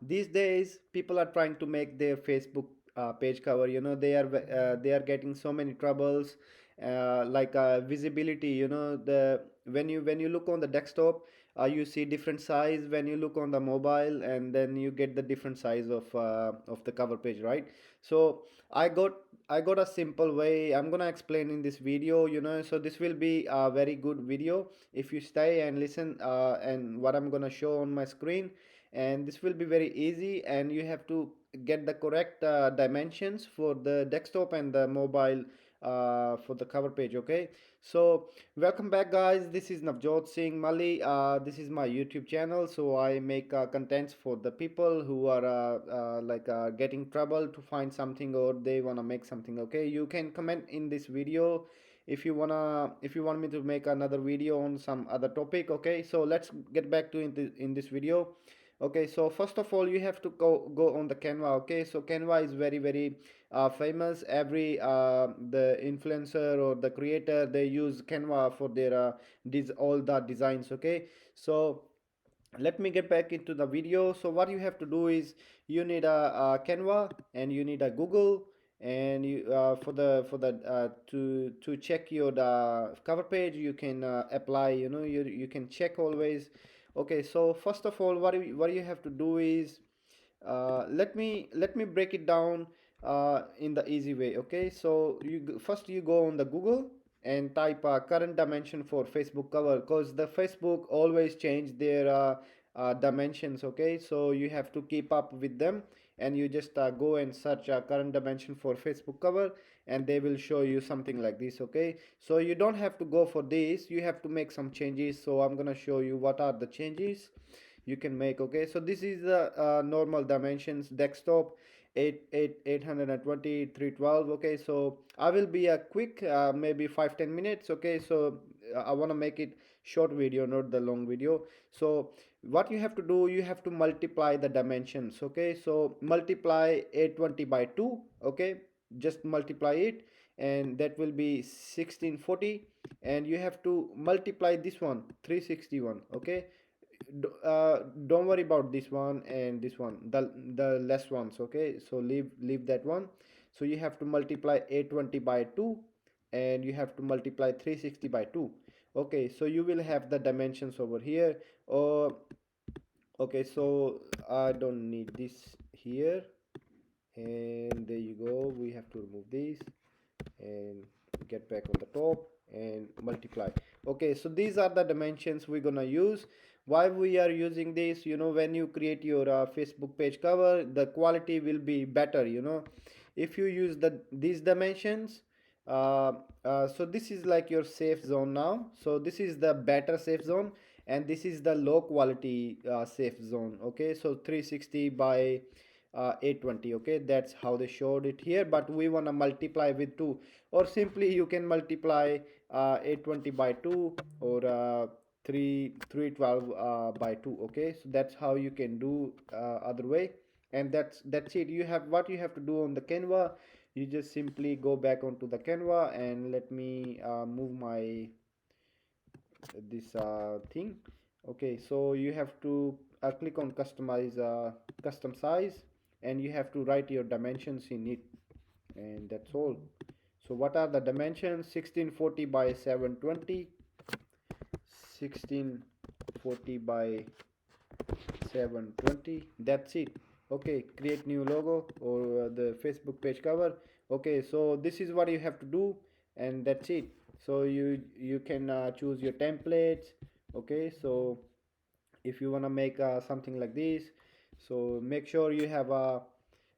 These days people are trying to make their Facebook page cover. They are getting so many troubles, like visibility. The when you look on the desktop, you see different size. When you look on the mobile, and then you get the different size of the cover page, right? So i got I got a simple way. I'm gonna explain in this video. So this will be a very good video if you stay and listen, and what I'm gonna show on my screen. And this will be very easy, and you have to get the correct dimensions for the desktop and the mobile, for the cover page. Okay, so welcome back, guys. This is Navjot Singh Mali. This is my YouTube channel. So I make contents for the people who are getting trouble to find something, or they want to make something. Okay, you can comment in this video if you want me to make another video on some other topic. Okay, so let's get back to in this video. Okay, so first of all, you have to go on the Canva. Okay, so Canva is very very famous. Every the influencer or the creator, they use Canva for their all the designs. Okay, so let me get back into the video. So what you have to do is you need a Canva, and you need a Google, and you to check your the cover page. You can apply, you can check always. Okay, so first of all, what you have to do is, let me break it down in the easy way. Okay, so first you go on the Google and type current dimension for Facebook cover, because the Facebook always change their dimensions. Okay, so you have to keep up with them, and you just go and search current dimension for Facebook cover, and they will show you something like this. Okay, so you don't have to go for this, you have to make some changes. So I'm gonna show you what are the changes you can make. Okay, so this is the normal dimensions desktop, 820 312. Okay, so I will be a quick, maybe 5-10 minutes. Okay, so I want to make it short video, not the long video. So what you have to do, you have to multiply the dimensions. Okay, so multiply 820 by 2. Okay, just multiply it, and that will be 1640. And you have to multiply this one, 361. Okay, don't worry about this one and this one, the less ones. Okay, so leave that one. So you have to multiply 820 by 2, and you have to multiply 360 by 2. Okay, so you will have the dimensions over here. Oh, okay, so I don't need this here, and there you go. We have to remove this and get back on the top and multiply. Okay, so these are the dimensions we're gonna use. Why we are using this, when you create your Facebook page cover, the quality will be better, if you use these dimensions. So this is like your safe zone now. So this is the better safe zone, and this is the low quality safe zone. Okay, so 360 by 820. Okay, that's how they showed it here, but we want to multiply with 2, or simply you can multiply 820 by 2, or 312 by 2. Okay, so that's how you can do other way. And that's it. What you have to do on the Canva, you just simply go back onto the Canva, and let me move my this thing. Okay, so you have to click on customize, custom size, and you have to write your dimensions in it, and that's all. So what are the dimensions? 1640 by 720, 1640 by 720. That's it. Okay, create new logo, or the Facebook page cover. Okay, so this is what you have to do, and that's it. So you can choose your templates. Okay, so if you want to make something like this, so make sure you have a,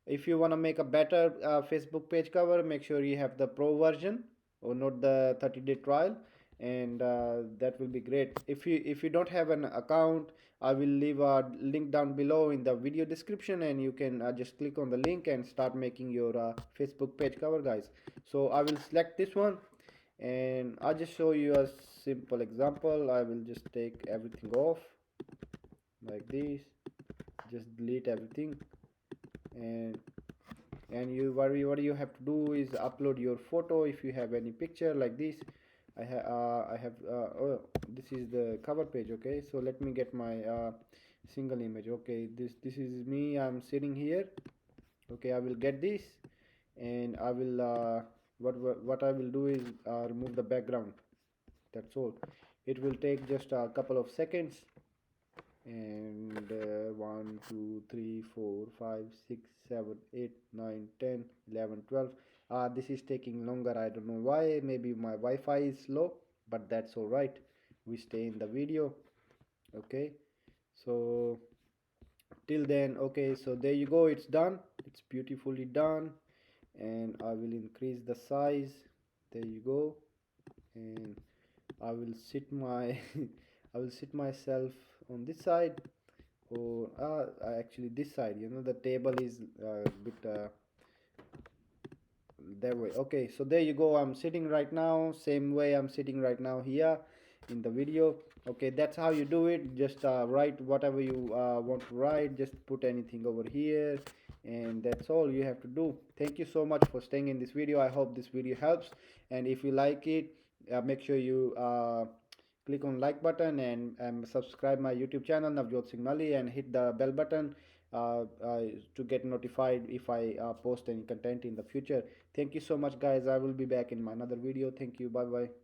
if you want to make a better Facebook page cover, make sure you have the pro version, or not the 30-day trial. And that will be great. If you don't have an account, I will leave a link down below in the video description, and you can just click on the link and start making your Facebook page cover, guys. So I will select this one, and I'll just show you a simple example. I will just take everything off like this, just delete everything. And what you have to do is upload your photo if you have any picture like this. I have oh, this is the cover page. Okay, so let me get my single image. Okay, this is me, I'm sitting here. Okay, I will get this, and I will what I will do is remove the background. That's all. It will take just a couple of seconds. And 1 2 3 4 5 6 7 8 9 10 11 12. This is taking longer, I don't know why. Maybe my Wi-Fi is slow, but that's all right. We stay in the video. Okay, so till then, okay, so there you go, it's done, it's beautifully done. And I will increase the size. There you go. And I will sit my I will sit myself on this side, or actually this side, the table is a bit that way. Okay, so there you go, I'm sitting right now same way I'm sitting right now here in the video. Okay, that's how you do it. Just write whatever you want to write, just put anything over here, and that's all you have to do. Thank you so much for staying in this video. I hope this video helps, and if you like it, make sure you click on like button, and subscribe my YouTube channel Navjot Singh Mali, and hit the bell button to get notified if I post any content in the future. Thank you so much, guys. I will be back in my another video. Thank you. Bye bye.